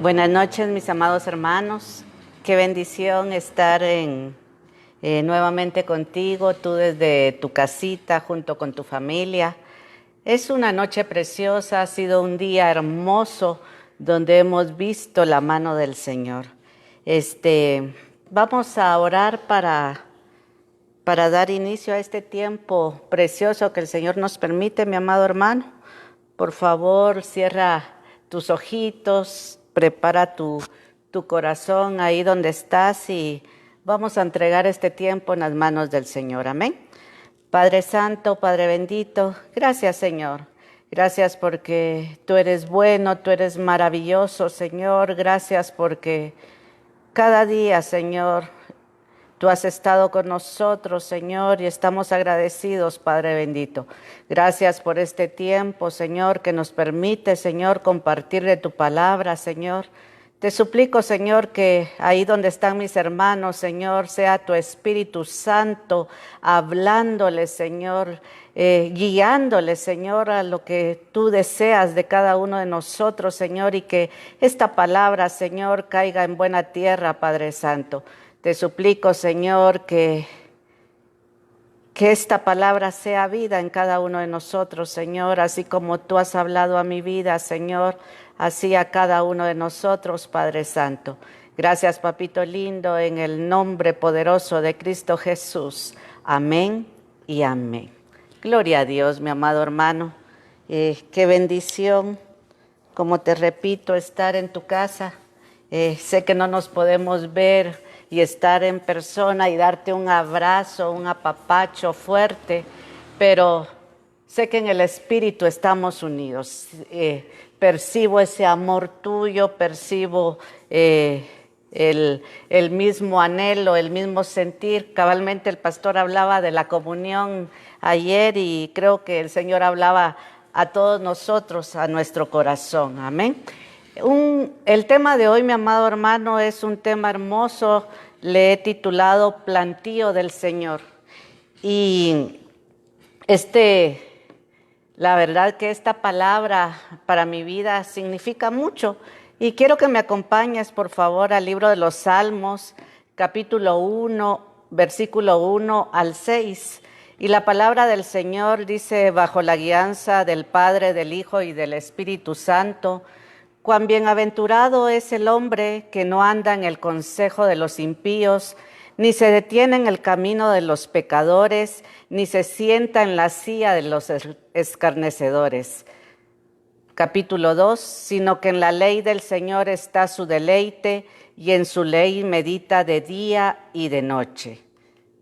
Buenas noches, mis amados hermanos. Qué bendición estar nuevamente contigo, tú desde tu casita, junto con tu familia. Es una noche preciosa, ha sido un día hermoso donde hemos visto la mano del Señor. Vamos a orar para dar inicio a este tiempo precioso que el Señor nos permite, mi amado hermano. Por favor, cierra tus ojitos, prepara tu corazón ahí donde estás y vamos a entregar este tiempo en las manos del Señor. Amén. Padre Santo, Padre bendito, gracias, Señor. Gracias porque tú eres bueno, tú eres maravilloso, Señor. Gracias porque cada día, Señor, tú has estado con nosotros, Señor, y estamos agradecidos, Padre bendito. Gracias por este tiempo, Señor, que nos permite, Señor, compartir de tu palabra, Señor. Te suplico, Señor, que ahí donde están mis hermanos, Señor, sea tu Espíritu Santo hablándoles, Señor, guiándoles, Señor, a lo que tú deseas de cada uno de nosotros, Señor, y que esta palabra, Señor, caiga en buena tierra, Padre Santo. Te suplico, Señor, que esta palabra sea vida en cada uno de nosotros, Señor, así como tú has hablado a mi vida, Señor, así a cada uno de nosotros, Padre Santo. Gracias, Papito lindo, en el nombre poderoso de Cristo Jesús. Amén y amén. Gloria a Dios, mi amado hermano. Qué bendición, como te repito, estar en tu casa. Sé que no nos podemos ver y estar en persona y darte un abrazo, un apapacho fuerte, pero sé que en el Espíritu estamos unidos. Percibo ese amor tuyo, percibo el mismo anhelo, el mismo sentir. Cabalmente el pastor hablaba de la comunión ayer y creo que el Señor hablaba a todos nosotros, a nuestro corazón. Amén. El tema de hoy, mi amado hermano, es un tema hermoso. Le he titulado Plantío del Señor. Y la verdad que esta palabra para mi vida significa mucho. Y quiero que me acompañes, por favor, al libro de los Salmos, capítulo 1, versículo 1 al 6. Y la palabra del Señor dice, bajo la guianza del Padre, del Hijo y del Espíritu Santo: cuán bienaventurado es el hombre que no anda en el consejo de los impíos, ni se detiene en el camino de los pecadores, ni se sienta en la silla de los escarnecedores. Capítulo 2, sino que en la ley del Señor está su deleite, y en su ley medita de día y de noche.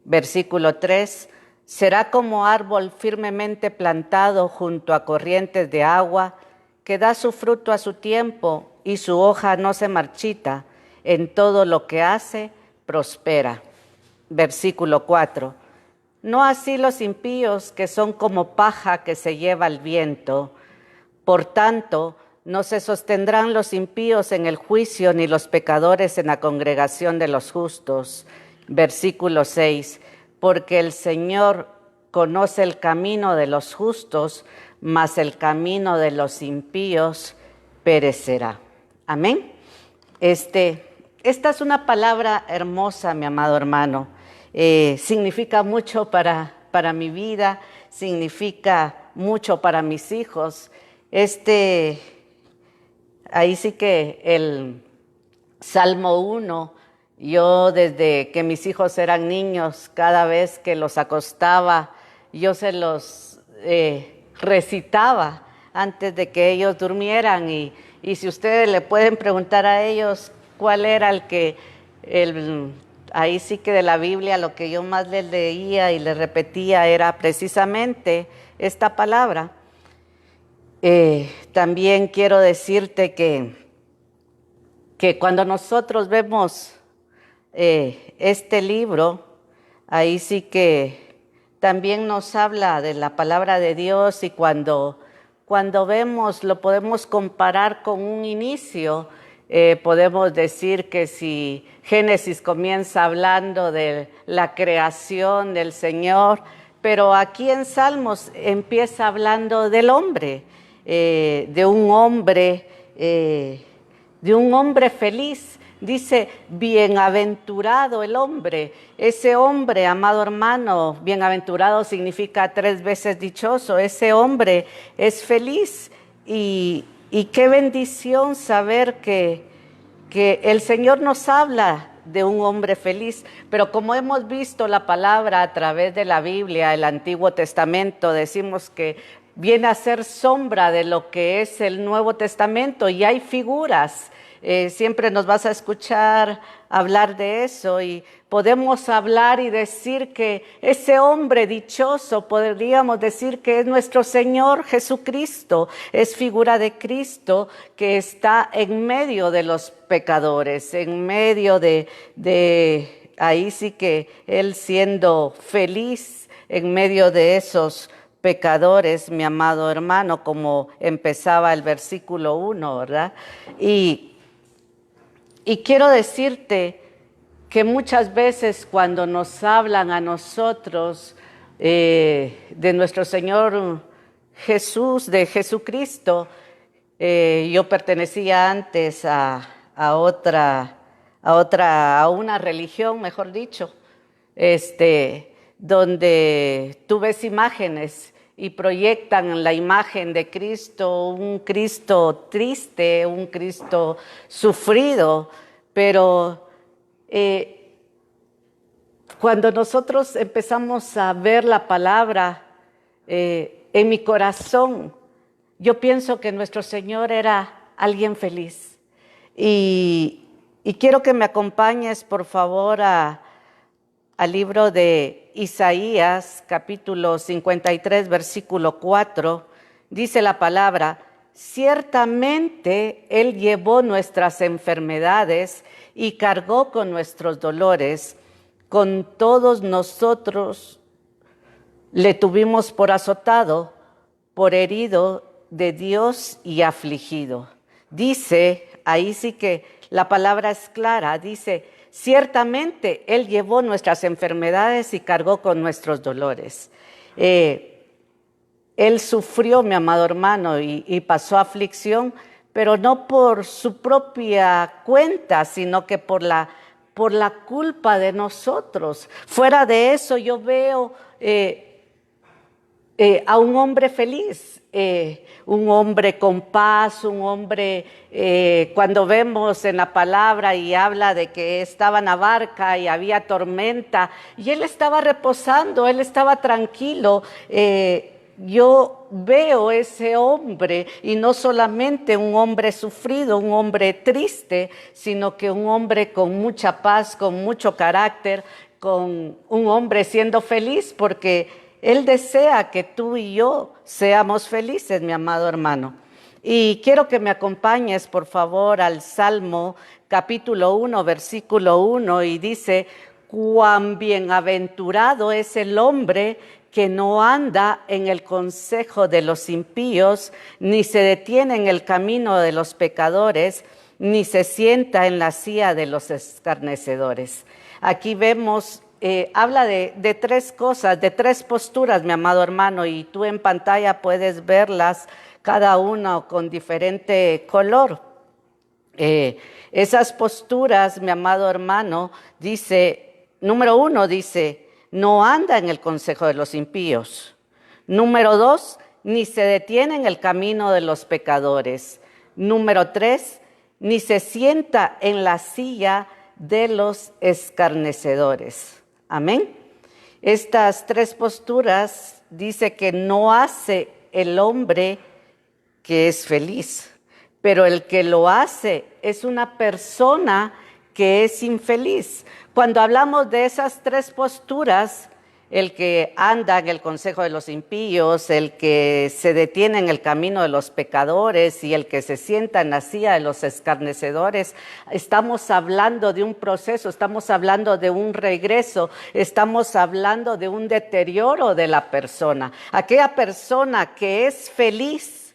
Versículo 3, será como árbol firmemente plantado junto a corrientes de agua, que da su fruto a su tiempo y su hoja no se marchita, en todo lo que hace prospera. Versículo 4. No así los impíos, que son como paja que se lleva el viento. Por tanto, no se sostendrán los impíos en el juicio, ni los pecadores en la congregación de los justos. Versículo 6. Porque el Señor conoce el camino de los justos, mas el camino de los impíos perecerá. Amén. Esta es una palabra hermosa, mi amado hermano. Significa mucho para mi vida, significa mucho para mis hijos. Ahí sí que el Salmo 1, yo desde que mis hijos eran niños, cada vez que los acostaba, yo se los recitaba antes de que ellos durmieran y si ustedes le pueden preguntar a ellos cuál era ahí sí que de la Biblia lo que yo más les leía y les repetía era precisamente esta palabra. También quiero decirte que cuando nosotros vemos este libro, ahí sí que también nos habla de la palabra de Dios, y cuando vemos, lo podemos comparar con un inicio. Podemos decir que si Génesis comienza hablando de la creación del Señor, pero aquí en Salmos empieza hablando del hombre, de un hombre de un hombre feliz. Dice, bienaventurado el hombre. Ese hombre, amado hermano, bienaventurado significa 3 veces dichoso. Ese hombre es feliz. Y qué bendición saber que el Señor nos habla de un hombre feliz. Pero como hemos visto la palabra a través de la Biblia, el Antiguo Testamento, decimos que viene a ser sombra de lo que es el Nuevo Testamento y hay figuras. Siempre nos vas a escuchar hablar de eso y podemos hablar y decir que ese hombre dichoso, podríamos decir que es nuestro Señor Jesucristo, es figura de Cristo que está en medio de los pecadores, en medio de ahí sí que Él siendo feliz en medio de esos pecadores, mi amado hermano, como empezaba el versículo 1, ¿verdad? Y quiero decirte que muchas veces cuando nos hablan a nosotros de nuestro Señor Jesús, de Jesucristo, yo pertenecía antes a una religión, mejor dicho, donde tú ves imágenes y proyectan la imagen de Cristo, un Cristo triste, un Cristo sufrido, pero cuando nosotros empezamos a ver la palabra en mi corazón, yo pienso que nuestro Señor era alguien feliz. Y quiero que me acompañes, por favor, al libro de Isaías, capítulo 53, versículo 4, dice la palabra, ciertamente Él llevó nuestras enfermedades y cargó con nuestros dolores, con todos nosotros le tuvimos por azotado, por herido de Dios y afligido. Dice, ahí sí que la palabra es clara, dice, ciertamente Él llevó nuestras enfermedades y cargó con nuestros dolores. Él sufrió, mi amado hermano, y pasó aflicción, pero no por su propia cuenta, sino que por la culpa de nosotros. Fuera de eso, yo veo a un hombre feliz, un hombre con paz, un hombre, cuando vemos en la palabra y habla de que estaba en la barca y había tormenta, y él estaba reposando, él estaba tranquilo. Yo veo ese hombre, y no solamente un hombre sufrido, un hombre triste, sino que un hombre con mucha paz, con mucho carácter, con un hombre siendo feliz, porque Él desea que tú y yo seamos felices, mi amado hermano. Y quiero que me acompañes, por favor, al Salmo capítulo 1, versículo 1, y dice, cuán bienaventurado es el hombre que no anda en el consejo de los impíos, ni se detiene en el camino de los pecadores, ni se sienta en la silla de los escarnecedores. Aquí vemos, habla de 3 cosas, de 3 posturas, mi amado hermano, y tú en pantalla puedes verlas, cada una con diferente color. Esas posturas, mi amado hermano, dice, número 1 dice, no anda en el consejo de los impíos. Número 2, ni se detiene en el camino de los pecadores. Número 3, ni se sienta en la silla de los escarnecedores. Amén. Estas 3 posturas dice que no hace el hombre que es feliz, pero el que lo hace es una persona que es infeliz. Cuando hablamos de esas 3 posturas, el que anda en el consejo de los impíos, el que se detiene en el camino de los pecadores y el que se sienta en la silla de los escarnecedores, estamos hablando de un proceso, estamos hablando de un regreso, estamos hablando de un deterioro de la persona. Aquella persona que es feliz,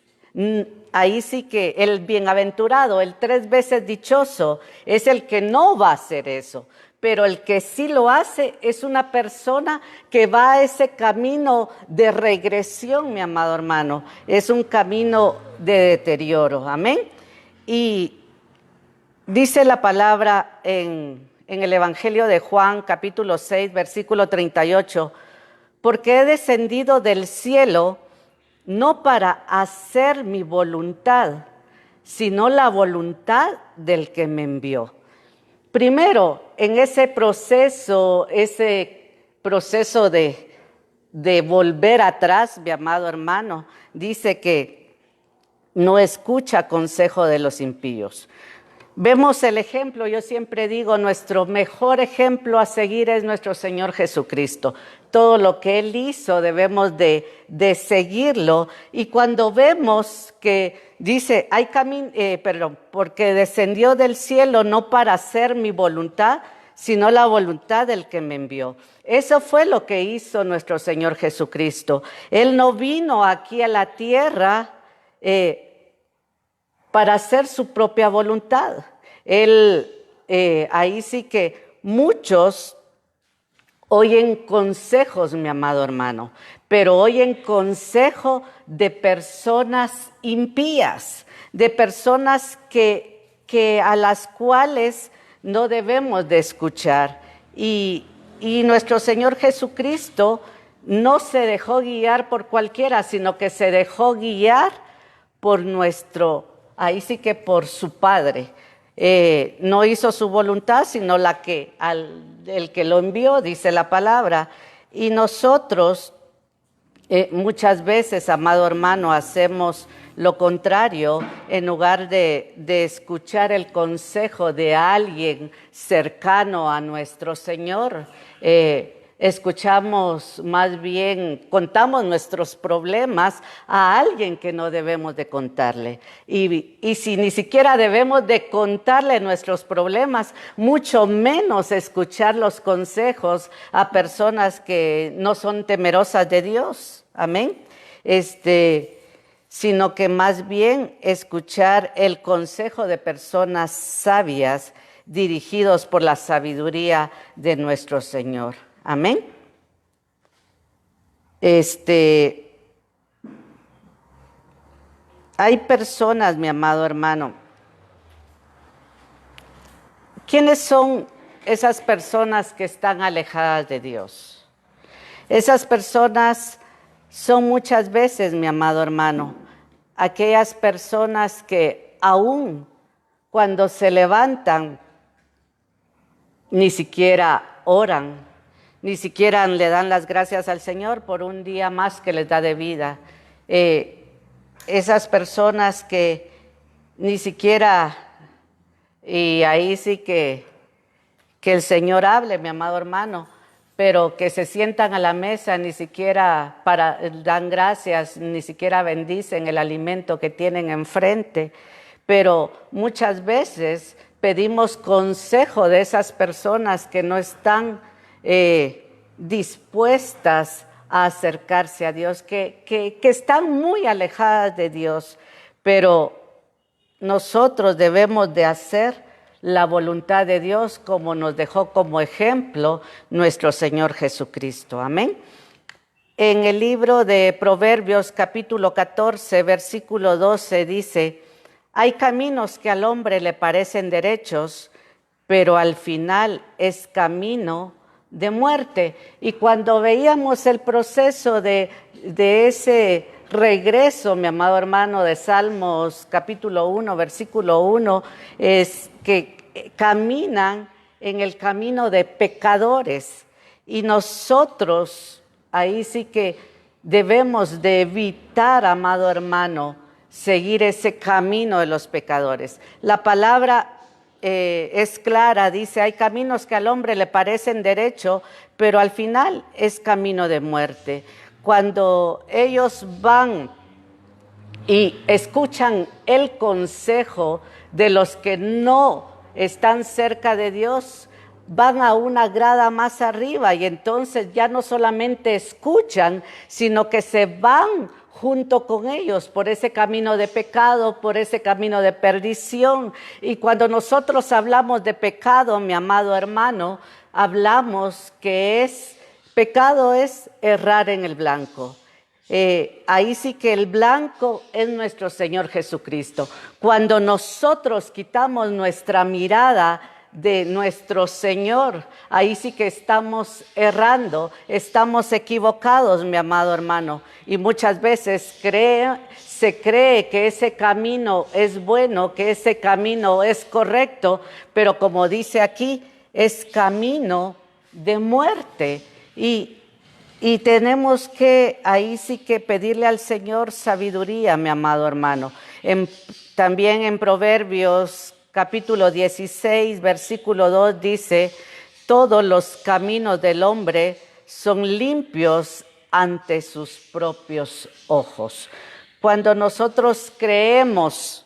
ahí sí que el bienaventurado, el 3 veces dichoso, es el que no va a hacer eso. Pero el que sí lo hace es una persona que va a ese camino de regresión, mi amado hermano. Es un camino de deterioro, amén. Y Dice la palabra en el Evangelio de Juan, capítulo 6, versículo 38, porque he descendido del cielo no para hacer mi voluntad, sino la voluntad del que me envió. Primero, en ese proceso de volver atrás, mi amado hermano, dice que no escucha consejo de los impíos. Vemos el ejemplo, yo siempre digo, nuestro mejor ejemplo a seguir es nuestro Señor Jesucristo. Todo lo que Él hizo debemos de seguirlo. Y cuando vemos que dice, porque descendió del cielo no para hacer mi voluntad, sino la voluntad del que me envió. Eso fue lo que hizo nuestro Señor Jesucristo. Él no vino aquí a la tierra para hacer su propia voluntad. Ahí sí que muchos oyen consejos, mi amado hermano, pero oyen consejo de personas impías, de personas que a las cuales no debemos de escuchar. Y nuestro Señor Jesucristo no se dejó guiar por cualquiera, sino que se dejó guiar por ahí sí que por su Padre. No hizo su voluntad, sino el que lo envió, dice la palabra. Y nosotros muchas veces, amado hermano, hacemos lo contrario en lugar de escuchar el consejo de alguien cercano a nuestro Señor. Escuchamos más bien, contamos nuestros problemas a alguien que no debemos de contarle. Y si ni siquiera debemos de contarle nuestros problemas, mucho menos escuchar los consejos a personas que no son temerosas de Dios. Amén. Sino que más bien escuchar el consejo de personas sabias dirigidos por la sabiduría de nuestro Señor. Amén. Hay personas, mi amado hermano. ¿Quiénes son esas personas que están alejadas de Dios? Esas personas son muchas veces, mi amado hermano, aquellas personas que aún cuando se levantan ni siquiera oran, ni siquiera le dan las gracias al Señor por un día más que les da de vida. Esas personas que ni siquiera, y ahí sí que el Señor hable, mi amado hermano, pero que se sientan a la mesa, ni siquiera dan gracias, ni siquiera bendicen el alimento que tienen enfrente. Pero muchas veces pedimos consejo de esas personas que no están dispuestas a acercarse a Dios, que están muy alejadas de Dios, pero nosotros debemos de hacer la voluntad de Dios como nos dejó como ejemplo nuestro Señor Jesucristo. Amén. En el libro de Proverbios capítulo 14, versículo 12 dice, hay caminos que al hombre le parecen derechos, pero al final es camino de muerte. Y cuando veíamos el proceso de ese regreso, mi amado hermano, de Salmos capítulo 1, versículo 1, es que caminan en el camino de pecadores. Y nosotros ahí sí que debemos de evitar, amado hermano, seguir ese camino de los pecadores. La palabra es clara, dice, hay caminos que al hombre le parecen derecho, pero al final es camino de muerte. Cuando ellos van y escuchan el consejo de los que no están cerca de Dios, van a una grada más arriba y entonces ya no solamente escuchan, sino que se van junto con ellos por ese camino de pecado, por ese camino de perdición. Y cuando nosotros hablamos de pecado, mi amado hermano, hablamos que pecado es errar en el blanco. Ahí sí que el blanco es nuestro Señor Jesucristo. Cuando nosotros quitamos nuestra mirada de nuestro Señor, ahí sí que estamos errando, estamos equivocados, mi amado hermano. Y muchas veces se cree que ese camino es bueno, que ese camino es correcto, pero como dice aquí, es camino de muerte. Y tenemos que, ahí sí que pedirle al Señor sabiduría, mi amado hermano. También en Proverbios capítulo 16, versículo 2 dice, todos los caminos del hombre son limpios ante sus propios ojos. Cuando nosotros creemos,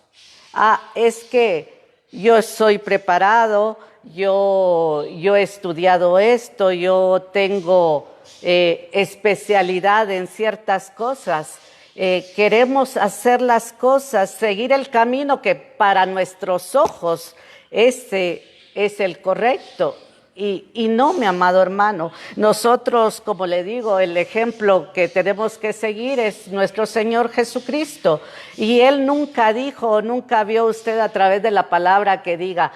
es que yo soy preparado, yo he estudiado esto, yo tengo especialidad en ciertas cosas. Queremos hacer las cosas, seguir el camino que para nuestros ojos ese es el correcto. Y no, mi amado hermano, nosotros, como le digo, el ejemplo que tenemos que seguir es nuestro Señor Jesucristo. Y Él nunca dijo, nunca vio usted a través de la palabra que diga,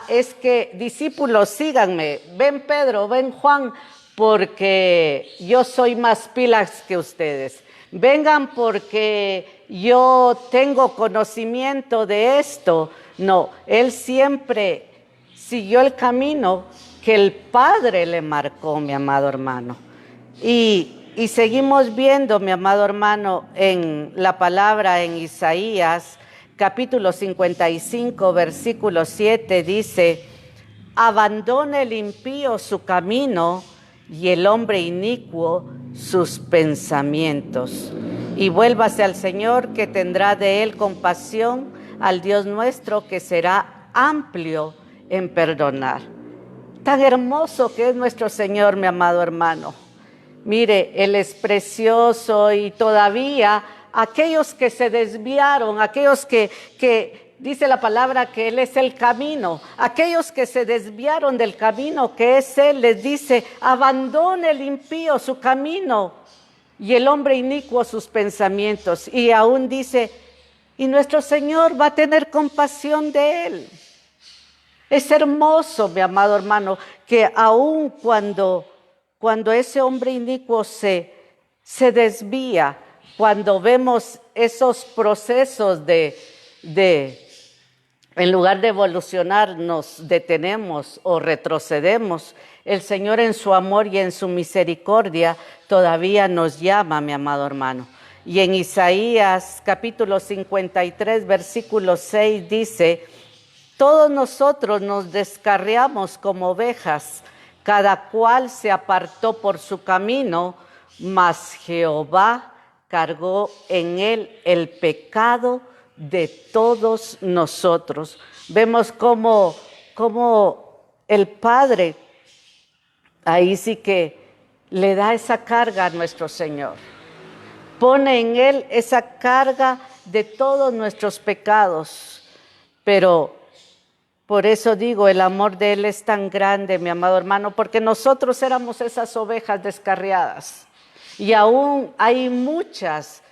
es que discípulos, síganme, ven Pedro, ven Juan, porque yo soy más pilas que ustedes. Vengan porque yo tengo conocimiento de esto. No, Él siempre siguió el camino que el Padre le marcó, mi amado hermano. Y seguimos viendo, mi amado hermano, en la palabra en Isaías, capítulo 55, versículo 7, dice, abandone el impío su camino y el hombre inicuo sus pensamientos. Y vuélvase al Señor, que tendrá de él compasión, al Dios nuestro, que será amplio en perdonar. Tan hermoso que es nuestro Señor, mi amado hermano. Mire, Él es precioso y todavía aquellos que se desviaron, aquellos que dice la palabra que Él es el camino, aquellos que se desviaron del camino que es Él, les dice, abandone el impío su camino y el hombre inicuo sus pensamientos. Y aún dice, y nuestro Señor va a tener compasión de Él. Es hermoso, mi amado hermano, que aun cuando ese hombre inicuo se desvía, cuando vemos esos procesos en lugar de evolucionar, nos detenemos o retrocedemos, el Señor en su amor y en su misericordia todavía nos llama, mi amado hermano. Y en Isaías capítulo 53, versículo 6 dice, todos nosotros nos descarriamos como ovejas, cada cual se apartó por su camino, mas Jehová cargó en él el pecado de todos nosotros. Vemos cómo el Padre, ahí sí que le da esa carga a nuestro Señor. Pone en él esa carga de todos nuestros pecados, pero por eso digo, el amor de Él es tan grande, mi amado hermano, porque nosotros éramos esas ovejas descarriadas. Y aún hay muchas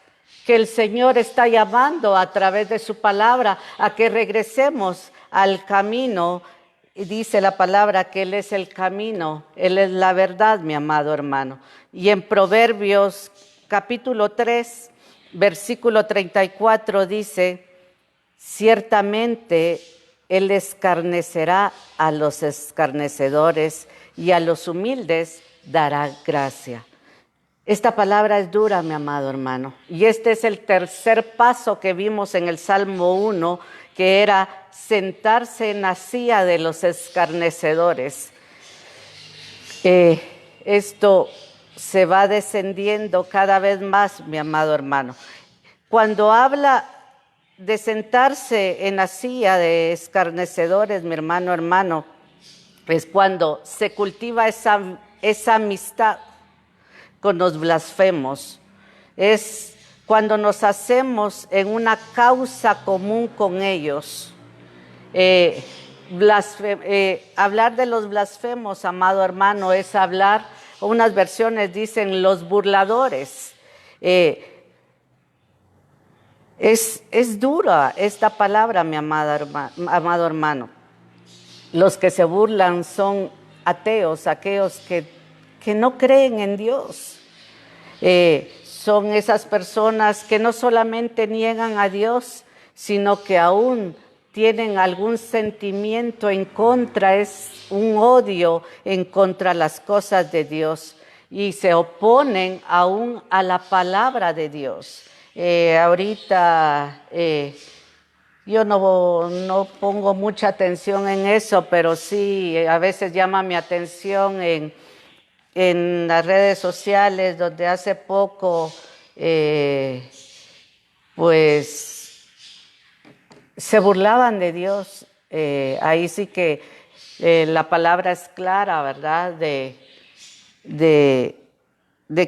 que el Señor está llamando a través de su palabra a que regresemos al camino. Y dice la palabra que Él es el camino, Él es la verdad, mi amado hermano. Y en Proverbios capítulo 3, versículo 34 dice, ciertamente Él escarnecerá a los escarnecedores y a los humildes dará gracia. Esta palabra es dura, mi amado hermano. Y este es el tercer paso que vimos en el Salmo 1, que era sentarse en la silla de los escarnecedores. Esto se va descendiendo cada vez más, mi amado hermano. Cuando habla de sentarse en la silla de escarnecedores, mi hermano, es cuando se cultiva esa amistad con los blasfemos. Es cuando nos hacemos en una causa común con ellos. Hablar de los blasfemos, amado hermano, es hablar, unas versiones dicen los burladores. Es dura esta palabra, mi amado hermano. Los que se burlan son ateos, aquellos que no creen en Dios. Son esas personas que no solamente niegan a Dios, sino que aún tienen algún sentimiento en contra, es un odio en contra de las cosas de Dios y se oponen aún a la palabra de Dios. Ahorita yo no pongo mucha atención en eso, pero sí a veces llama mi atención en las redes sociales, donde hace poco pues se burlaban de Dios. Ahí sí que la palabra es clara, ¿verdad? De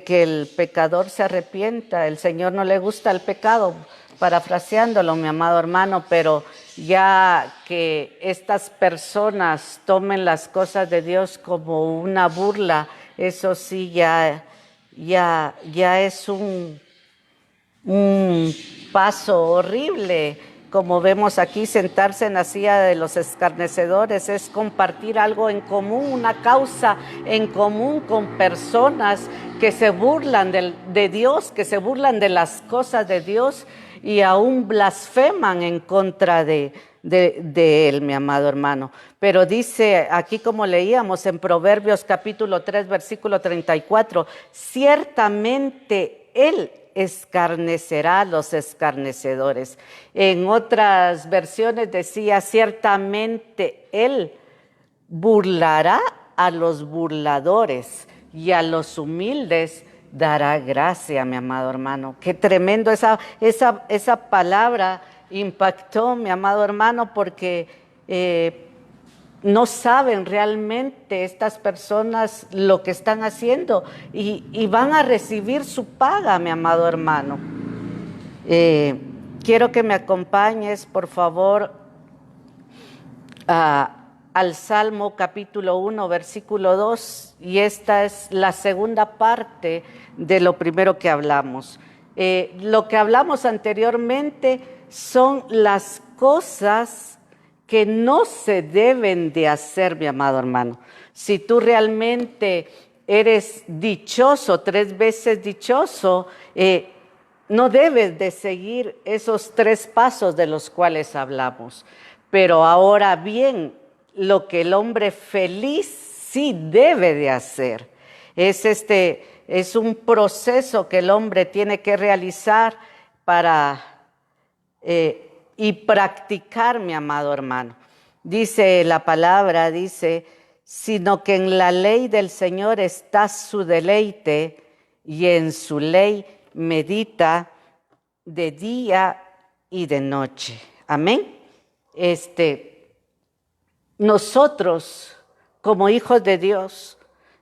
que el pecador se arrepienta. El Señor no le gusta el pecado, parafraseándolo, mi amado hermano, pero ya que estas personas tomen las cosas de Dios como una burla, eso sí ya es un paso horrible. Como vemos aquí, sentarse en la silla de los escarnecedores es compartir algo en común, una causa en común con personas que se burlan de Dios, que se burlan de las cosas de Dios y aún blasfeman en contra de Él, mi amado hermano. Pero dice aquí, como leíamos en Proverbios capítulo 3, versículo 34, ciertamente Él escarnecerá a los escarnecedores. En otras versiones decía, ciertamente Él burlará a los burladores y a los humildes dará gracia, mi amado hermano. Qué tremendo, esa palabra impactó, mi amado hermano, porque no saben realmente estas personas lo que están haciendo y van a recibir su paga, mi amado hermano. Quiero que me acompañes, por favor, al Salmo capítulo 1, versículo 2, y esta es la segunda parte de lo primero que hablamos. Lo que hablamos anteriormente son las cosas que no se deben de hacer, mi amado hermano. Si tú realmente eres dichoso, 3 veces dichoso, no debes de seguir esos 3 pasos de los cuales hablamos. Pero ahora bien, lo que el hombre feliz sí debe de hacer es un proceso que el hombre tiene que realizar para y practicar, mi amado hermano. Dice la palabra, sino que en la ley del Señor está su deleite y en su ley medita de día y de noche. Amén. Nosotros, como hijos de Dios,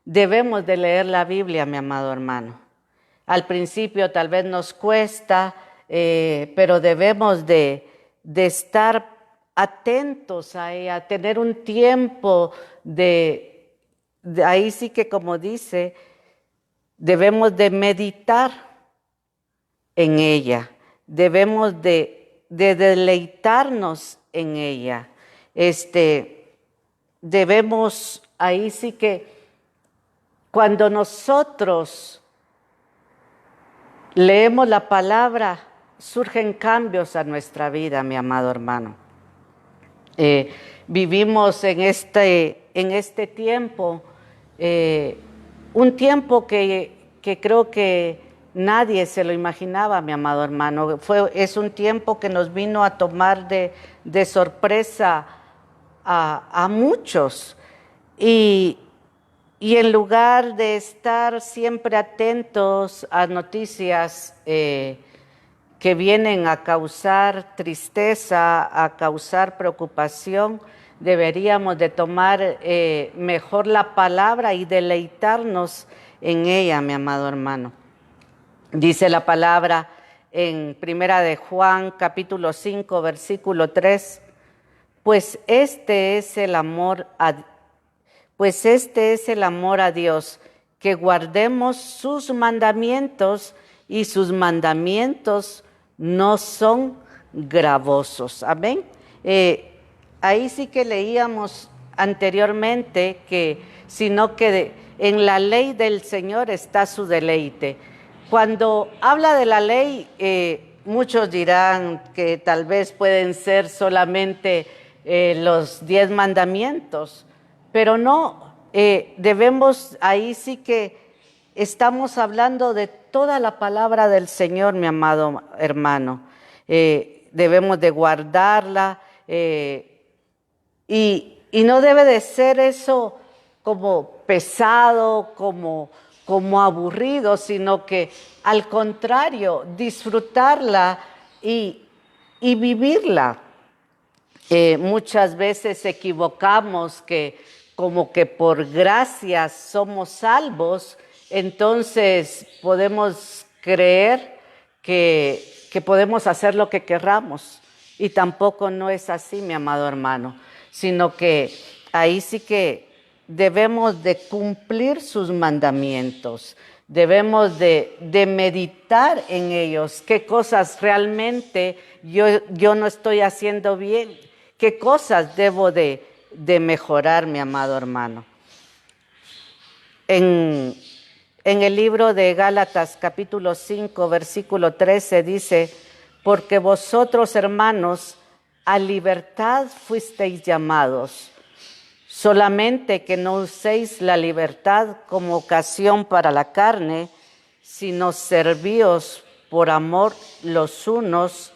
debemos de leer la Biblia, mi amado hermano. Al principio tal vez nos cuesta, pero debemos de estar atentos a ella, tener un tiempo de ahí sí que, como dice, debemos de meditar en ella, debemos de deleitarnos en ella. Debemos, ahí sí que, cuando nosotros leemos la palabra, surgen cambios a nuestra vida, mi amado hermano. Vivimos en este tiempo, un tiempo que creo que nadie se lo imaginaba, mi amado hermano. Es un tiempo que nos vino a tomar de sorpresa a muchos. Y en lugar de estar siempre atentos a noticias que vienen a causar tristeza, a causar preocupación, deberíamos de tomar mejor la palabra y deleitarnos en ella, mi amado hermano. Dice la palabra en Primera de Juan, capítulo 5, versículo 3, pues este es el amor a Dios, que guardemos sus mandamientos, y sus mandamientos no son gravosos. Amén. Ahí sí que leíamos anteriormente que, sino que en la ley del Señor está su deleite. Cuando habla de la ley, muchos dirán que tal vez pueden ser solamente los 10 mandamientos, pero no, debemos, ahí sí que estamos hablando de toda la palabra del Señor, mi amado hermano. Debemos de guardarla y no debe de ser eso como pesado, como aburrido, sino que al contrario, disfrutarla y vivirla. Muchas veces equivocamos que como que por gracia somos salvos, entonces podemos creer que podemos hacer lo que querramos. Y tampoco no es así, mi amado hermano, sino que ahí sí que debemos de cumplir sus mandamientos, debemos de meditar en ellos, qué cosas realmente yo no estoy haciendo bien, qué cosas debo de mejorar, mi amado hermano. En el libro de Gálatas capítulo 5, versículo 13 dice, porque vosotros, hermanos, a libertad fuisteis llamados, solamente que no uséis la libertad como ocasión para la carne, sino servíos por amor los unos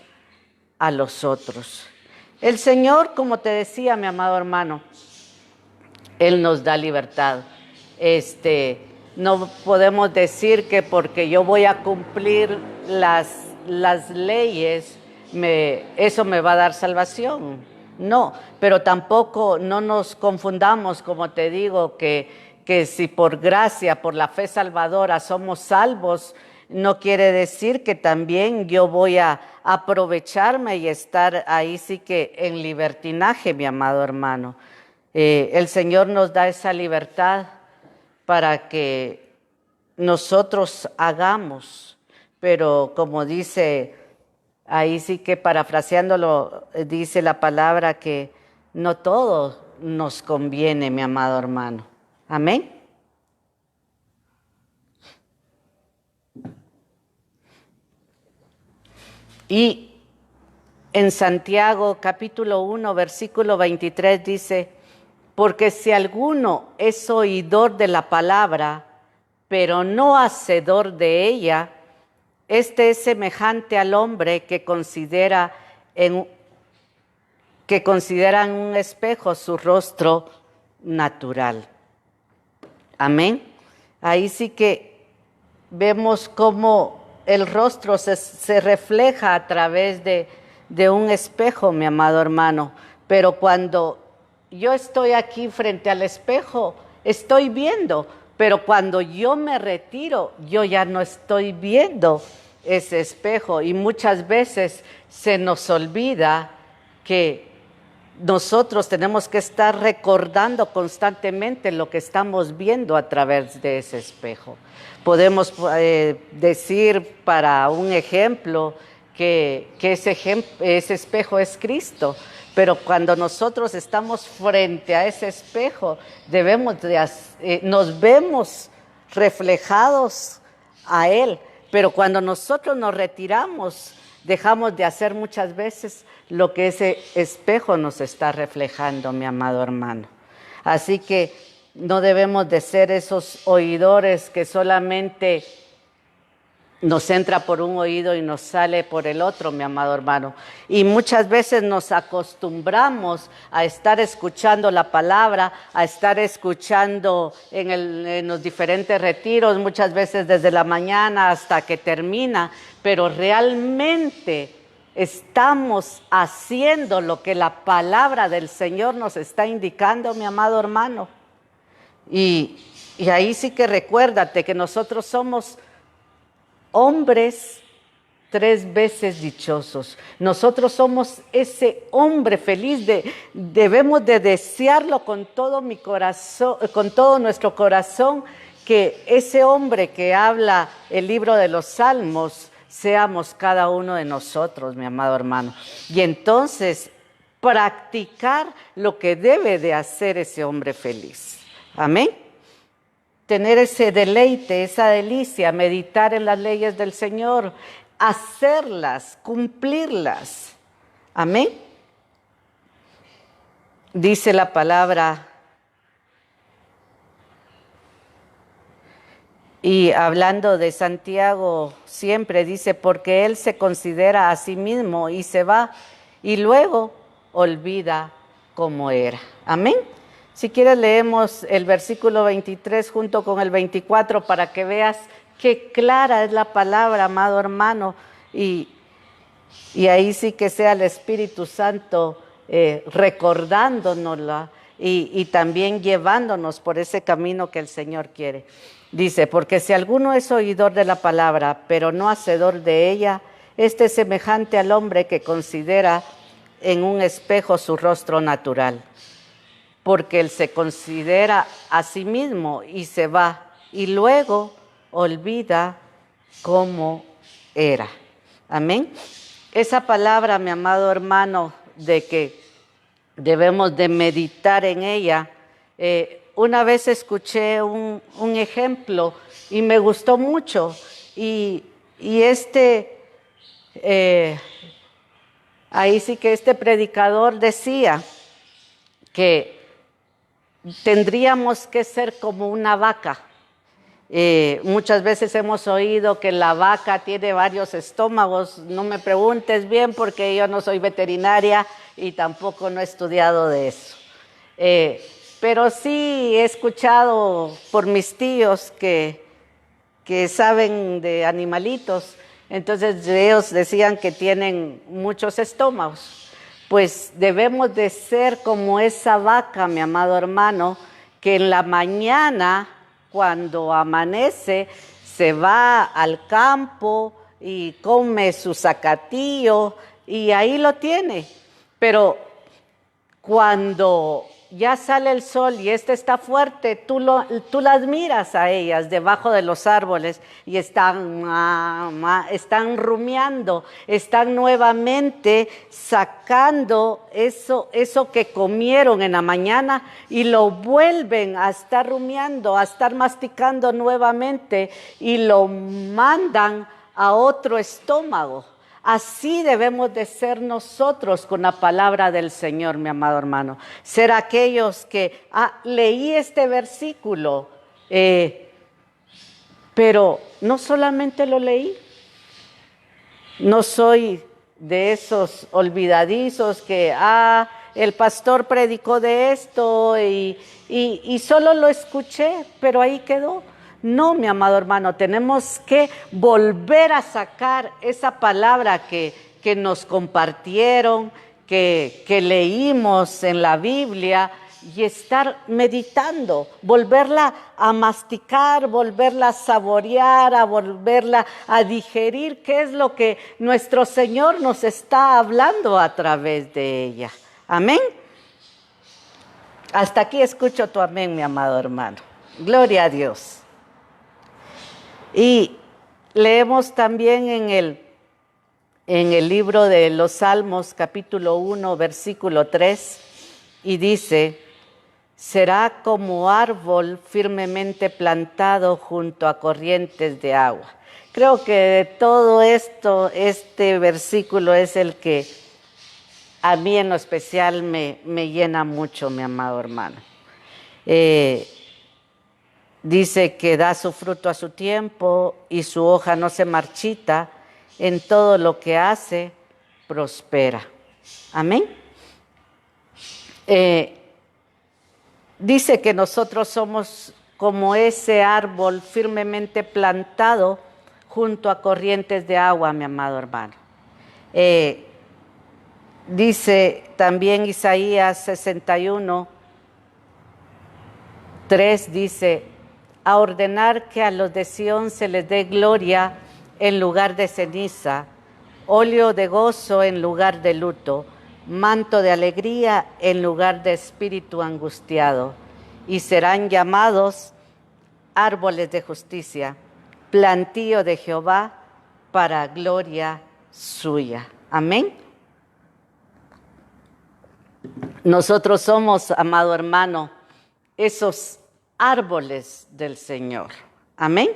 a los otros. El Señor, como te decía, mi amado hermano, Él nos da libertad. No podemos decir que porque yo voy a cumplir las leyes, eso me va a dar salvación. No, pero tampoco no nos confundamos, como te digo, que si por gracia, por la fe salvadora somos salvos, no quiere decir que también yo voy a aprovecharme y estar ahí sí que en libertinaje, mi amado hermano. El Señor nos da esa libertad para que nosotros hagamos, pero como dice, ahí sí que parafraseándolo, dice la palabra que no todo nos conviene, mi amado hermano. Amén. Y en Santiago capítulo 1, versículo 23 dice, porque si alguno es oidor de la palabra, pero no hacedor de ella, este es semejante al hombre que considera en un espejo su rostro natural. Amén. Ahí sí que vemos cómo el rostro se refleja a través de un espejo, mi amado hermano. Pero cuando yo estoy aquí frente al espejo, estoy viendo, pero cuando yo me retiro, yo ya no estoy viendo ese espejo. Y muchas veces se nos olvida que nosotros tenemos que estar recordando constantemente lo que estamos viendo a través de ese espejo. Podemos decir para un ejemplo que ese espejo es Cristo, pero cuando nosotros estamos frente a ese espejo, nos vemos reflejados a Él, pero cuando nosotros nos retiramos, dejamos de hacer muchas veces lo que ese espejo nos está reflejando, mi amado hermano. Así que no debemos de ser esos oidores que solamente nos entra por un oído y nos sale por el otro, mi amado hermano. Y muchas veces nos acostumbramos a estar escuchando la palabra, a estar escuchando en los diferentes retiros, muchas veces desde la mañana hasta que termina, pero realmente estamos haciendo lo que la palabra del Señor nos está indicando, mi amado hermano. Y ahí sí que recuérdate que nosotros somos hombres 3 veces dichosos. Nosotros somos ese hombre feliz, debemos de desearlo con todo mi corazón, con todo nuestro corazón, que ese hombre que habla el libro de los Salmos seamos cada uno de nosotros, mi amado hermano. Y entonces practicar lo que debe de hacer ese hombre feliz. Amén. Tener ese deleite, esa delicia, meditar en las leyes del Señor, hacerlas, cumplirlas. Amén. Dice la palabra, y hablando de Santiago, siempre dice, porque él se considera a sí mismo y se va, y luego olvida cómo era. Amén. Si quieres leemos el versículo 23 junto con el 24 para que veas qué clara es la palabra, amado hermano, y ahí sí que sea el Espíritu Santo recordándonosla y también llevándonos por ese camino que el Señor quiere. Dice, porque si alguno es oidor de la palabra, pero no hacedor de ella, este es semejante al hombre que considera en un espejo su rostro natural, porque él se considera a sí mismo y se va, y luego olvida cómo era. Amén. Esa palabra, mi amado hermano, de que debemos de meditar en ella, una vez escuché un ejemplo y me gustó mucho, ahí sí que este predicador decía que tendríamos que ser como una vaca. Muchas veces hemos oído que la vaca tiene varios estómagos. No me preguntes bien porque yo no soy veterinaria y tampoco no he estudiado de eso. Pero sí he escuchado por mis tíos que saben de animalitos. Entonces ellos decían que tienen muchos estómagos. Pues debemos de ser como esa vaca, mi amado hermano, que en la mañana, cuando amanece, se va al campo y come su zacatillo y ahí lo tiene. Pero cuando ya sale el sol y está fuerte, tú las miras a ellas debajo de los árboles y están rumiando, están nuevamente sacando eso que comieron en la mañana y lo vuelven a estar rumiando, a estar masticando nuevamente y lo mandan a otro estómago. Así debemos de ser nosotros con la palabra del Señor, mi amado hermano. Ser aquellos que, leí este versículo, pero no solamente lo leí. No soy de esos olvidadizos que, el pastor predicó de esto y solo lo escuché, pero ahí quedó. No, mi amado hermano, tenemos que volver a sacar esa palabra que nos compartieron, que leímos en la Biblia y estar meditando, volverla a masticar, volverla a saborear, a volverla a digerir, qué es lo que nuestro Señor nos está hablando a través de ella. Amén. Hasta aquí escucho tu amén, mi amado hermano. Gloria a Dios. Y leemos también en el libro de los Salmos, capítulo 1, versículo 3, y dice, será como árbol firmemente plantado junto a corrientes de agua. Creo que de todo esto, este versículo es el que a mí en lo especial me llena mucho, mi amado hermano. Dice que da su fruto a su tiempo y su hoja no se marchita, en todo lo que hace prospera. Amén. Dice que nosotros somos como ese árbol firmemente plantado junto a corrientes de agua, mi amado hermano. Dice también Isaías 61, 3, dice, a ordenar que a los de Sión se les dé gloria en lugar de ceniza, óleo de gozo en lugar de luto, manto de alegría en lugar de espíritu angustiado, y serán llamados árboles de justicia, plantío de Jehová para gloria suya. Amén. Nosotros somos, amado hermano, esos árboles del Señor. Amén.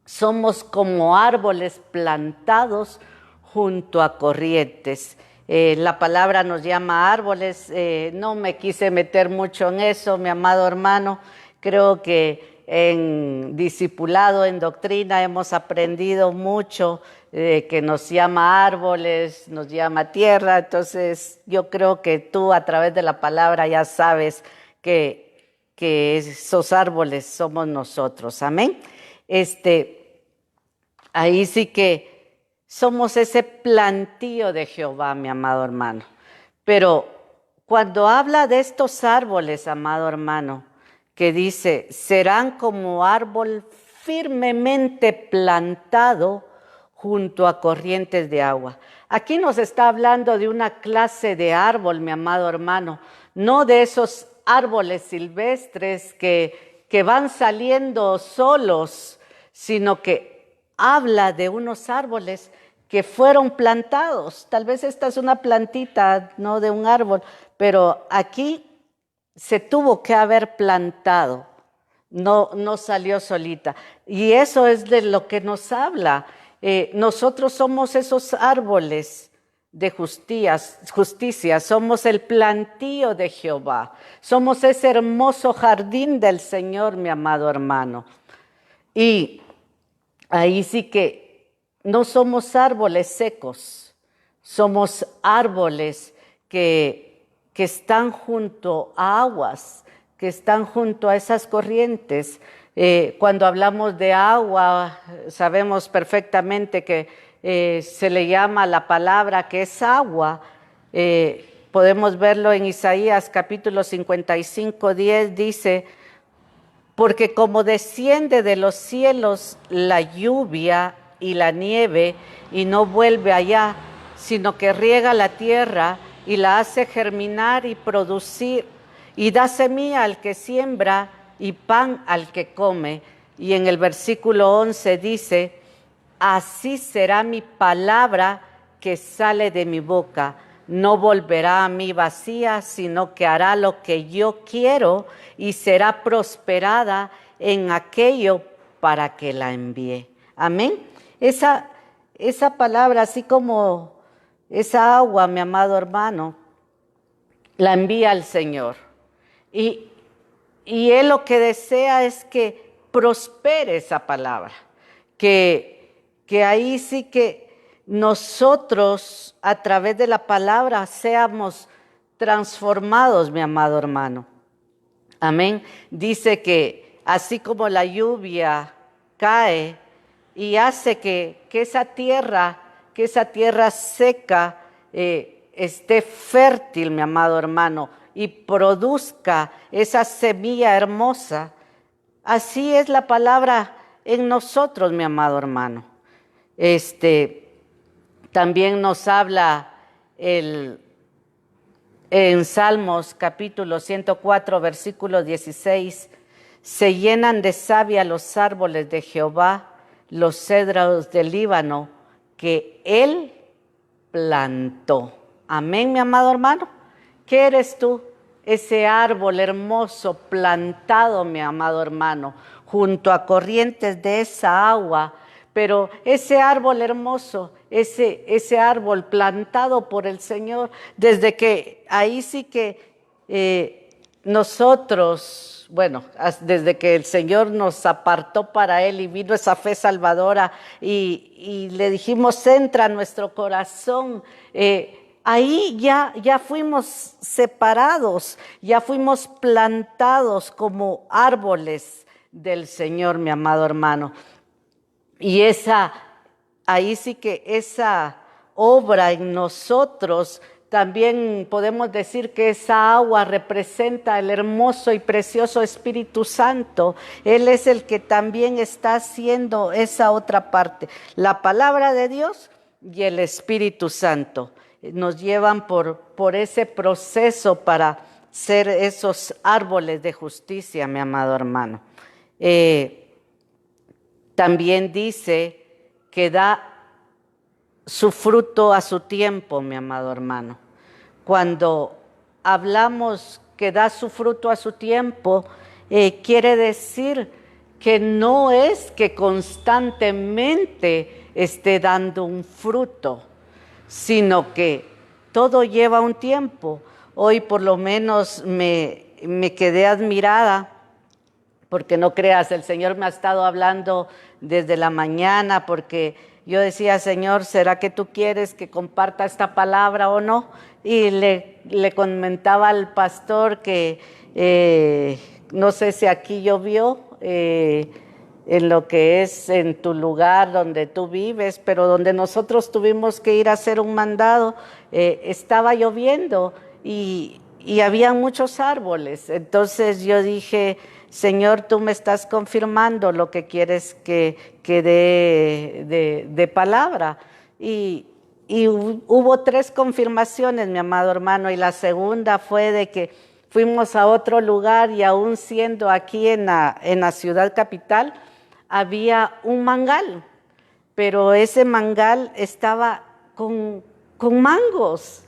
Somos como árboles plantados junto a corrientes. La palabra nos llama árboles. No me quise meter mucho en eso, mi amado hermano. Creo que en discipulado, en doctrina, hemos aprendido mucho que nos llama árboles, nos llama tierra. Entonces, yo creo que tú a través de la palabra ya sabes que esos árboles somos nosotros. Amén. Ahí sí que somos ese plantío de Jehová, mi amado hermano. Pero cuando habla de estos árboles, amado hermano, que dice, serán como árbol firmemente plantado junto a corrientes de agua. Aquí nos está hablando de una clase de árbol, mi amado hermano, no de esos árboles silvestres que van saliendo solos, sino que habla de unos árboles que fueron plantados. Tal vez esta es una plantita, no de un árbol, pero aquí se tuvo que haber plantado, no salió solita. Y eso es de lo que nos habla. Nosotros somos esos árboles de justicia, somos el plantío de Jehová, somos ese hermoso jardín del Señor, mi amado hermano. Y ahí sí que no somos árboles secos, somos árboles que están junto a aguas, que están junto a esas corrientes. Cuando hablamos de agua, sabemos perfectamente que se le llama la palabra que es agua. Podemos verlo en Isaías capítulo 55, 10, dice, porque como desciende de los cielos la lluvia y la nieve y no vuelve allá, sino que riega la tierra y la hace germinar y producir, y da semilla al que siembra y pan al que come. Y en el versículo 11 dice, así será mi palabra que sale de mi boca. No volverá a mí vacía, sino que hará lo que yo quiero y será prosperada en aquello para que la envíe. Amén. Esa palabra, así como esa agua, mi amado hermano, la envía el Señor. Y Él lo que desea es que prospere esa palabra. Que ahí sí que nosotros, a través de la palabra, seamos transformados, mi amado hermano. Amén. Dice que así como la lluvia cae y hace que esa tierra seca esté fértil, mi amado hermano, y produzca esa semilla hermosa, así es la palabra en nosotros, mi amado hermano. También nos habla en Salmos capítulo 104, versículo 16, se llenan de savia los árboles de Jehová, los cedros del Líbano, que Él plantó. Amén, mi amado hermano. ¿Qué eres tú? Ese árbol hermoso plantado, mi amado hermano, junto a corrientes de esa agua. Pero ese árbol hermoso, ese árbol plantado por el Señor, desde que ahí sí que nosotros, bueno, desde que el Señor nos apartó para Él y vino esa fe salvadora y le dijimos, entra a nuestro corazón, ahí ya fuimos separados, ya fuimos plantados como árboles del Señor, mi amado hermano. Y ahí sí que esa obra en nosotros, también podemos decir que esa agua representa el hermoso y precioso Espíritu Santo. Él es el que también está haciendo esa otra parte. La palabra de Dios y el Espíritu Santo nos llevan por ese proceso para ser esos árboles de justicia, mi amado hermano. También dice que da su fruto a su tiempo, mi amado hermano. Cuando hablamos que da su fruto a su tiempo, quiere decir que no es que constantemente esté dando un fruto, sino que todo lleva un tiempo. Hoy por lo menos me quedé admirada, porque no creas, el Señor me ha estado hablando desde la mañana, porque yo decía, Señor, ¿será que tú quieres que comparta esta palabra o no? Y le comentaba al pastor que no sé si aquí llovió, en lo que es en tu lugar donde tú vives, pero donde nosotros tuvimos que ir a hacer un mandado, estaba lloviendo y había muchos árboles. Entonces yo dije, Señor, tú me estás confirmando lo que quieres que dé de palabra. Y hubo 3 confirmaciones, mi amado hermano, y la segunda fue de que fuimos a otro lugar y aún siendo aquí en la ciudad capital, había un mangal, pero ese mangal estaba con mangos.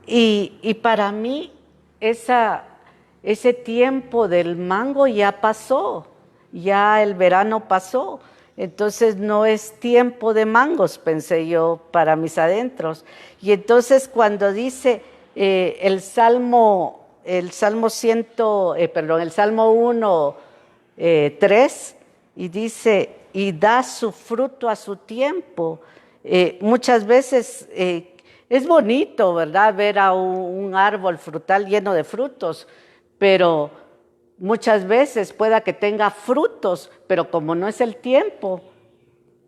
Y para mí ese tiempo del mango ya pasó, ya el verano pasó. Entonces no es tiempo de mangos, pensé yo, para mis adentros. Y entonces cuando dice el Salmo 1, 3, y dice, y da su fruto a su tiempo. Muchas veces es bonito, ¿verdad?, ver a un árbol frutal lleno de frutos, pero muchas veces pueda que tenga frutos, pero como no es el tiempo,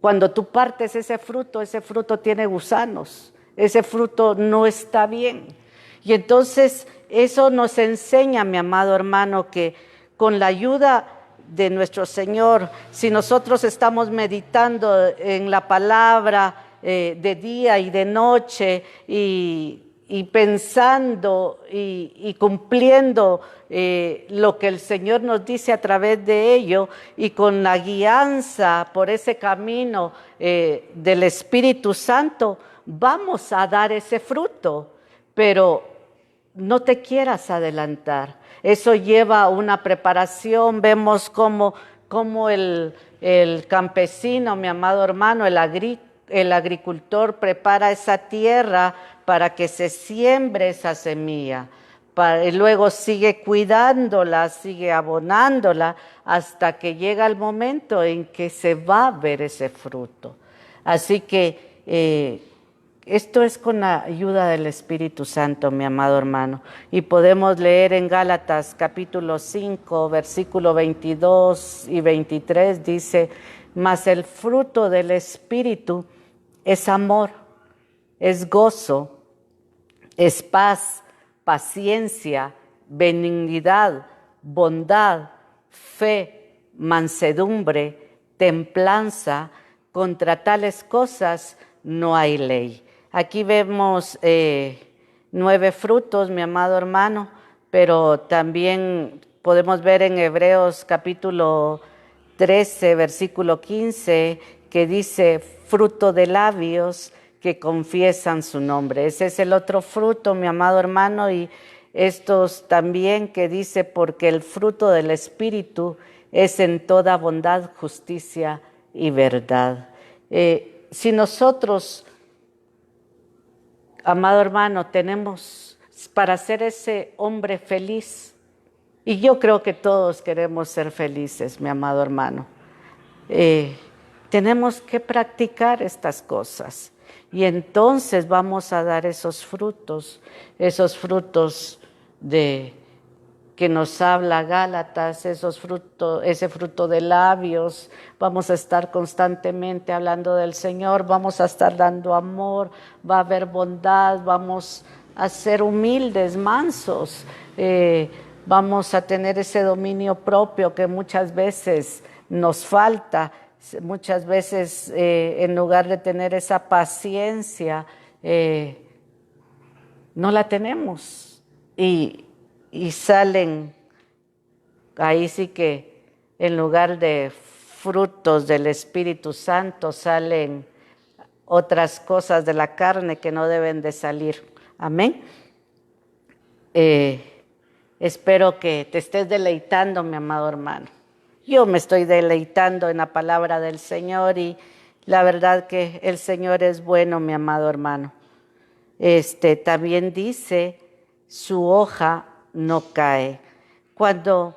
cuando tú partes ese fruto tiene gusanos, ese fruto no está bien. Y entonces eso nos enseña, mi amado hermano, que con la ayuda de nuestro Señor, si nosotros estamos meditando en la palabra de día y de noche y pensando y cumpliendo lo que el Señor nos dice a través de ello, y con la guianza por ese camino del Espíritu Santo, vamos a dar ese fruto. Pero no te quieras adelantar. Eso lleva una preparación. Vemos cómo el campesino, mi amado hermano, el agricultor prepara esa tierra para que se siembre esa semilla. Y luego sigue cuidándola, sigue abonándola, hasta que llega el momento en que se va a ver ese fruto. Así que esto es con la ayuda del Espíritu Santo, mi amado hermano. Y podemos leer en Gálatas capítulo 5, versículo 22 y 23, dice, mas el fruto del Espíritu es amor, es gozo, es paz, paciencia, benignidad, bondad, fe, mansedumbre, templanza. Contra tales cosas no hay ley. Aquí vemos 9 frutos, mi amado hermano, pero también podemos ver en Hebreos capítulo 13, versículo 15, que dice, fruto de labios que confiesan su nombre. Ese es el otro fruto, mi amado hermano, y estos también que dice, porque el fruto del Espíritu es en toda bondad, justicia y verdad. Si nosotros, amado hermano, tenemos para ser ese hombre feliz, y yo creo que todos queremos ser felices, mi amado hermano, tenemos que practicar estas cosas, y entonces vamos a dar esos frutos de que nos habla Gálatas, ese fruto de labios. Vamos a estar constantemente hablando del Señor, vamos a estar dando amor, va a haber bondad, vamos a ser humildes, mansos, vamos a tener ese dominio propio que muchas veces nos falta. Muchas veces en lugar de tener esa paciencia, no la tenemos y salen, ahí sí que en lugar de frutos del Espíritu Santo salen otras cosas de la carne que no deben de salir. Amén. Espero que te estés deleitando, mi amado hermano. Yo me estoy deleitando en la palabra del Señor y la verdad que el Señor es bueno, mi amado hermano. También dice, su hoja no cae. Cuando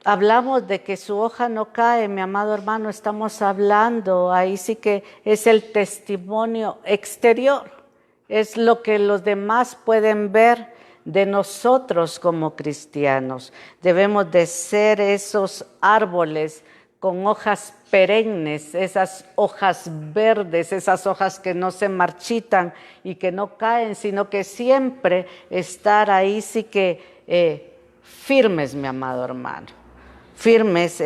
hablamos de que su hoja no cae, mi amado hermano, estamos hablando, ahí sí que es el testimonio exterior, es lo que los demás pueden ver de nosotros como cristianos. Debemos de ser esos árboles con hojas perennes, esas hojas verdes, esas hojas que no se marchitan y que no caen, sino que siempre estar ahí sí que firmes, mi amado hermano. Firmes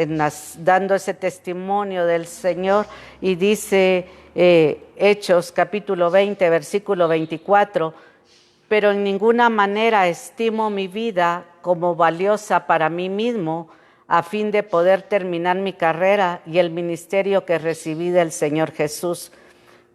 dando ese testimonio del Señor. Y dice Hechos capítulo 20, versículo 24, pero en ninguna manera estimo mi vida como valiosa para mí mismo, a fin de poder terminar mi carrera y el ministerio que recibí del Señor Jesús,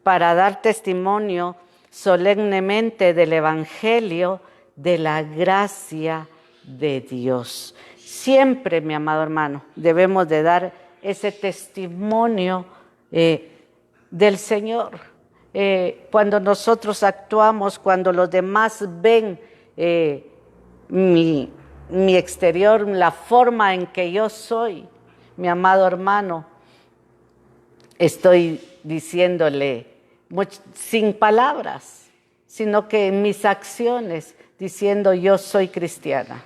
para dar testimonio solemnemente del Evangelio de la gracia de Dios. Siempre, mi amado hermano, debemos de dar ese testimonio del Señor. Cuando nosotros actuamos, cuando los demás ven mi exterior, la forma en que yo soy, mi amado hermano, estoy diciéndole sin palabras, sino que en mis acciones, diciendo yo soy cristiana.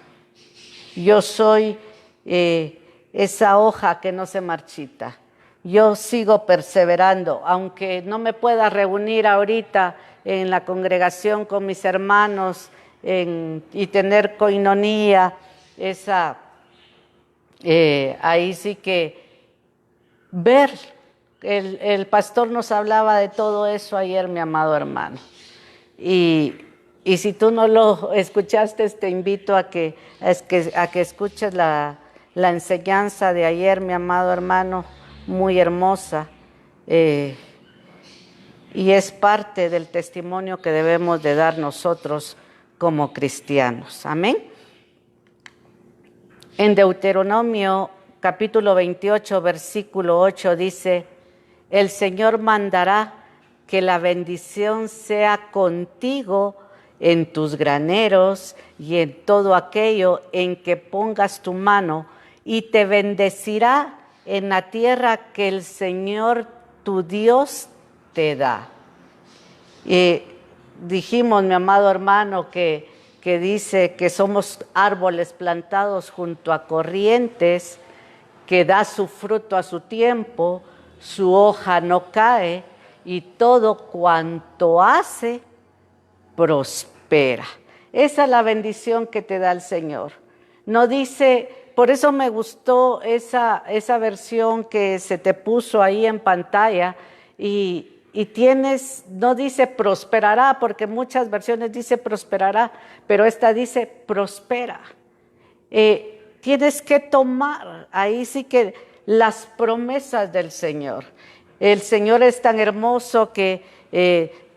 Yo soy esa hoja que no se marchita. Yo sigo perseverando, aunque no me pueda reunir ahorita en la congregación con mis hermanos y tener coinonía, ahí sí que ver. El pastor nos hablaba de todo eso ayer, mi amado hermano. Y si tú no lo escuchaste, te invito a que escuches la enseñanza de ayer, mi amado hermano, muy hermosa. Y es parte del testimonio que debemos de dar nosotros como cristianos. Amén. En Deuteronomio capítulo 28, versículo 8 dice, el Señor mandará que la bendición sea contigo en tus graneros y en todo aquello en que pongas tu mano, y te bendecirá en la tierra que el Señor tu Dios te da. Dijimos, mi amado hermano, que dice que somos árboles plantados junto a corrientes, que da su fruto a su tiempo, su hoja no cae, y todo cuanto hace, prospera. Esa es la bendición que te da el Señor. No dice, por eso me gustó esa versión que se te puso ahí en pantalla, y no dice prosperará, porque muchas versiones dice prosperará, pero esta dice prospera. Tienes que tomar ahí sí que las promesas del Señor. El Señor es tan hermoso que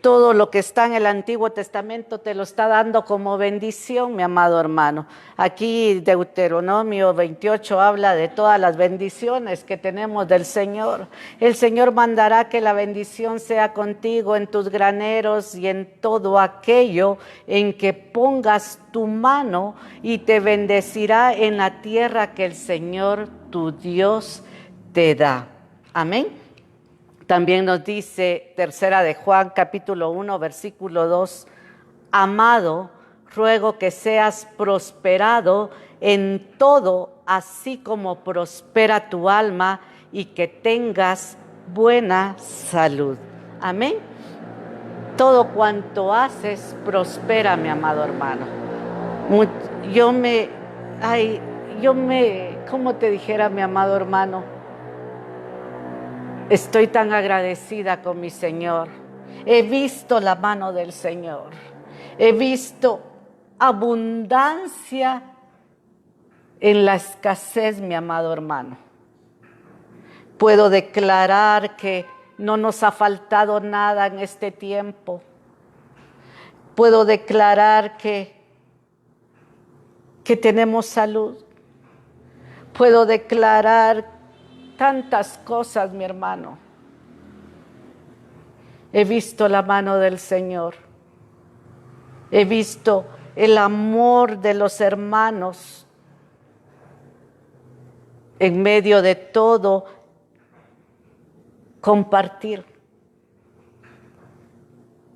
todo lo que está en el Antiguo Testamento te lo está dando como bendición, mi amado hermano. Aquí Deuteronomio 28 habla de todas las bendiciones que tenemos del Señor. El Señor mandará que la bendición sea contigo en tus graneros y en todo aquello en que pongas tu mano, y te bendecirá en la tierra que el Señor tu Dios te da. Amén. También nos dice tercera de Juan, capítulo 1, versículo 2, amado, ruego que seas prosperado en todo, así como prospera tu alma, y que tengas buena salud. Amén. Todo cuanto haces prospera, mi amado hermano. ¿Cómo te dijera, mi amado hermano? Estoy tan agradecida con mi Señor. He visto la mano del Señor. He visto abundancia en la escasez, mi amado hermano. Puedo declarar que no nos ha faltado nada en este tiempo. Puedo declarar que tenemos salud. Puedo declarar tantas cosas, mi hermano. He visto la mano del Señor. He visto el amor de los hermanos en medio de todo, compartir.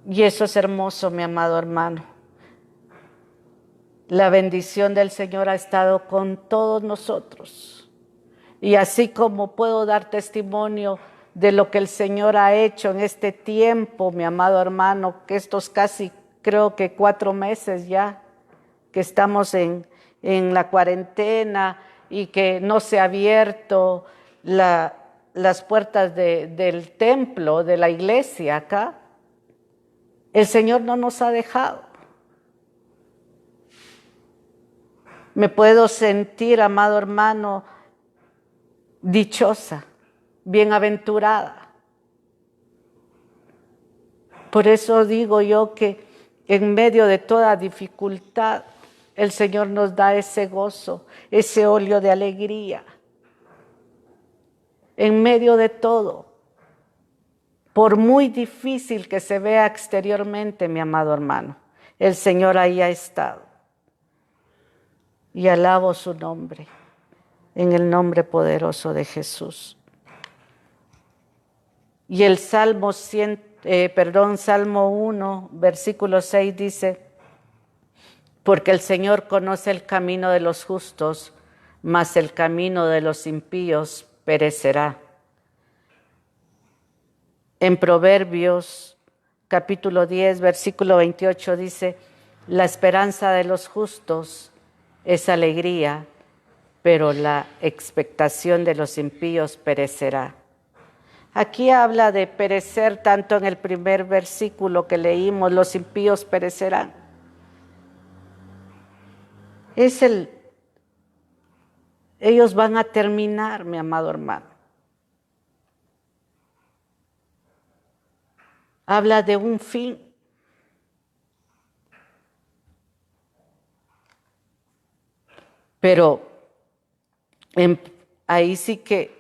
Y eso es hermoso, mi amado hermano. La bendición del Señor ha estado con todos nosotros. Y así como puedo dar testimonio de lo que el Señor ha hecho en este tiempo, mi amado hermano, que estos casi creo que 4 meses ya que estamos en la cuarentena y que no se ha abierto las puertas del templo, de la iglesia acá, el Señor no nos ha dejado. Me puedo sentir, amado hermano, dichosa, bienaventurada. Por eso digo yo que en medio de toda dificultad, el Señor nos da ese gozo, ese óleo de alegría. En medio de todo, por muy difícil que se vea exteriormente, mi amado hermano, el Señor ahí ha estado. Y alabo su nombre, en el nombre poderoso de Jesús. Y el Salmo 1, versículo 6 dice: porque el Señor conoce el camino de los justos, mas el camino de los impíos perecerá. En Proverbios capítulo 10, versículo 28 dice: la esperanza de los justos es alegría, pero la expectación de los impíos perecerá. Aquí habla de perecer tanto en el primer versículo que leímos, los impíos perecerán. Ellos van a terminar, mi amado hermano. Habla de un fin. Pero ahí sí que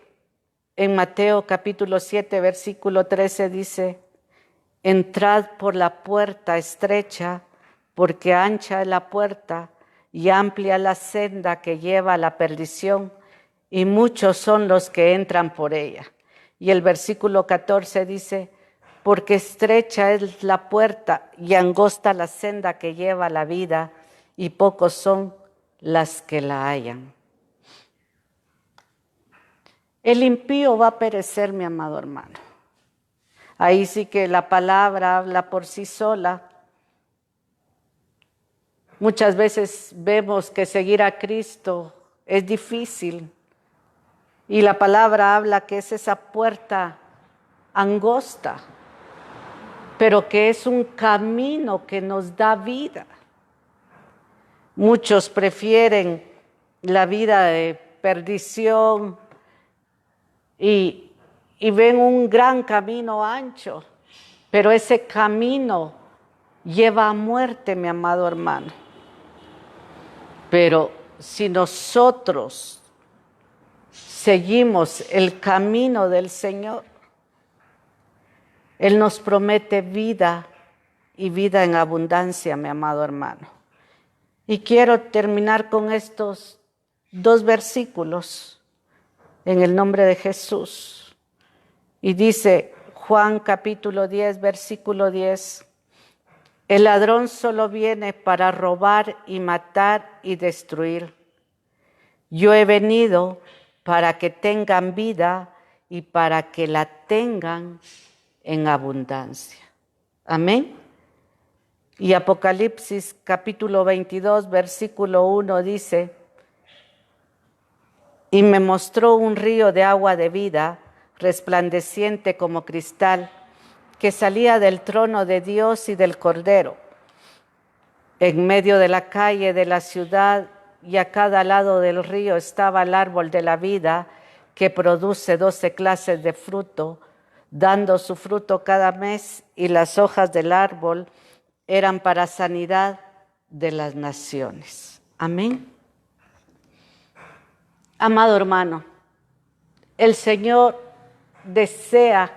en Mateo capítulo 7, versículo 13 dice: entrad por la puerta estrecha, porque ancha es la puerta y amplia la senda que lleva a la perdición, y muchos son los que entran por ella. Y el versículo 14 dice: porque estrecha es la puerta y angosta la senda que lleva a la vida, y pocos son las que la hallan. El impío va a perecer, mi amado hermano. Ahí sí que la palabra habla por sí sola. Muchas veces vemos que seguir a Cristo es difícil. Y la palabra habla que es esa puerta angosta, pero que es un camino que nos da vida. Muchos prefieren la vida de perdición y ven un gran camino ancho, pero ese camino lleva a muerte, mi amado hermano. Pero si nosotros seguimos el camino del Señor, Él nos promete vida y vida en abundancia, mi amado hermano. Y quiero terminar con estos 2 versículos en el nombre de Jesús. Y dice Juan capítulo 10, versículo 10: el ladrón solo viene para robar y matar y destruir. Yo he venido para que tengan vida y para que la tengan en abundancia. Amén. Y Apocalipsis capítulo 22, versículo 1 dice: y me mostró un río de agua de vida, resplandeciente como cristal, que salía del trono de Dios y del Cordero. En medio de la calle de la ciudad y a cada lado del río estaba el árbol de la vida, que produce 12 clases de fruto, dando su fruto cada mes, y las hojas del árbol eran para sanidad de las naciones. Amén. Amado hermano, el Señor desea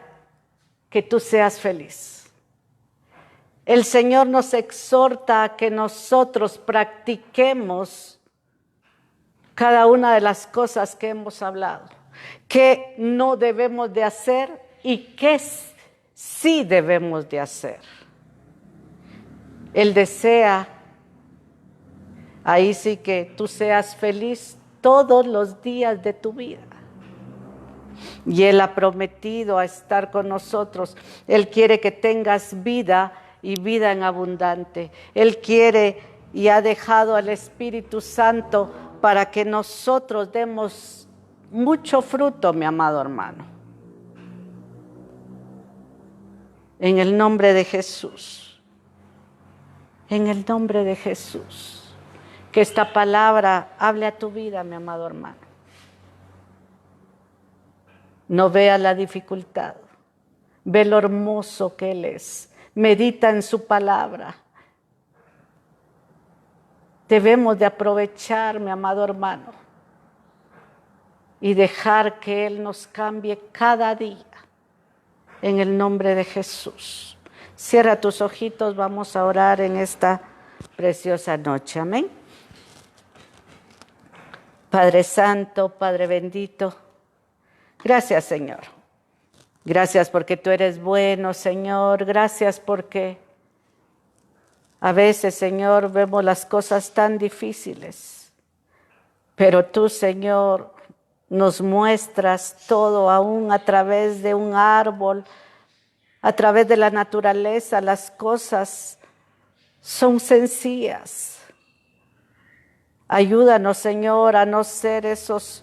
que tú seas feliz. El Señor nos exhorta a que nosotros practiquemos cada una de las cosas que hemos hablado, que no debemos de hacer y que sí debemos de hacer. Él desea, ahí sí, que tú seas feliz todos los días de tu vida. Y Él ha prometido a estar con nosotros. Él quiere que tengas vida y vida en abundante. Él quiere y ha dejado al Espíritu Santo para que nosotros demos mucho fruto, mi amado hermano. En el nombre de Jesús. En el nombre de Jesús. Que esta palabra hable a tu vida, mi amado hermano. No veas la dificultad. Ve lo hermoso que Él es. Medita en su palabra. Debemos de aprovechar, mi amado hermano, y dejar que Él nos cambie cada día. En el nombre de Jesús. Cierra tus ojitos, vamos a orar en esta preciosa noche. Amén. Padre Santo, Padre bendito, gracias, Señor. Gracias porque tú eres bueno, Señor. Gracias porque a veces, Señor, vemos las cosas tan difíciles. Pero tú, Señor, nos muestras todo aún a través de un árbol, a través de la naturaleza. Las cosas son sencillas. Ayúdanos, Señor, a no ser esos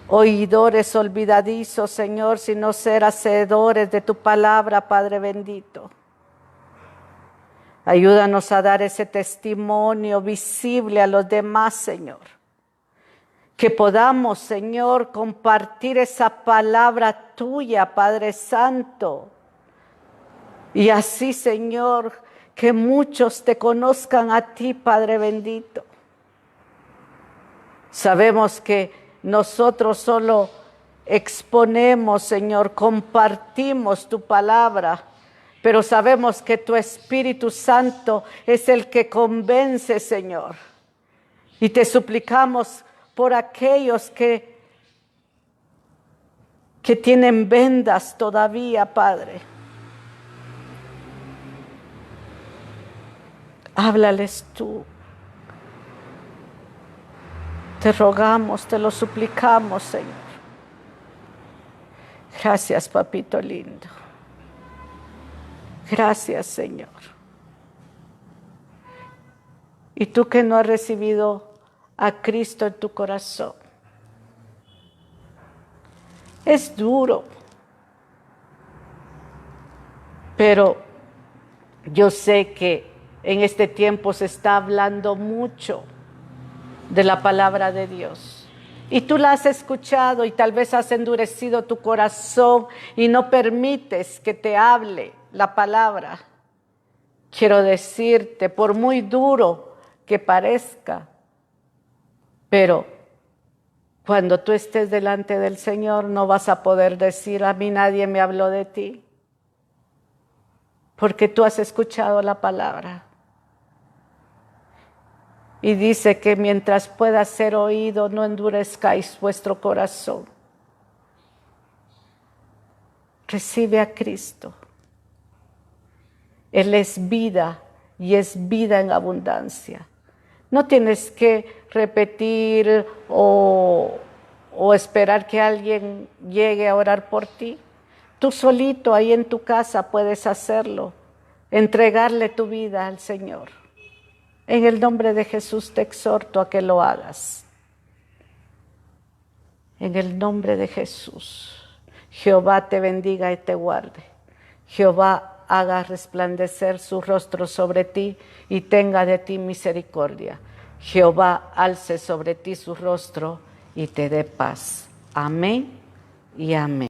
oidores olvidadizos, Señor, sino ser hacedores de tu palabra, Padre bendito. Ayúdanos a dar ese testimonio visible a los demás, Señor. Que podamos, Señor, compartir esa palabra tuya, Padre Santo. Y así, Señor, que muchos te conozcan a ti, Padre bendito. Sabemos que nosotros solo exponemos, Señor, compartimos tu palabra, pero sabemos que tu Espíritu Santo es el que convence, Señor. Y te suplicamos por aquellos que tienen vendas todavía, Padre. Háblales tú. Te rogamos, te lo suplicamos, Señor. Gracias, papito lindo. Gracias, Señor. Y tú que no has recibido a Cristo en tu corazón, es duro, pero yo sé que en este tiempo se está hablando mucho de la palabra de Dios. Y tú la has escuchado y tal vez has endurecido tu corazón y no permites que te hable la palabra. Quiero decirte, por muy duro que parezca, pero cuando tú estés delante del Señor no vas a poder decir: a mí nadie me habló de ti, porque tú has escuchado la palabra. Y dice que mientras pueda ser oído, no endurezcáis vuestro corazón. Recibe a Cristo. Él es vida y es vida en abundancia. No tienes que repetir o esperar que alguien llegue a orar por ti. Tú solito ahí en tu casa puedes hacerlo. Entregarle tu vida al Señor. En el nombre de Jesús te exhorto a que lo hagas. En el nombre de Jesús. Jehová te bendiga y te guarde. Jehová haga resplandecer su rostro sobre ti y tenga de ti misericordia. Jehová alce sobre ti su rostro y te dé paz. Amén y amén.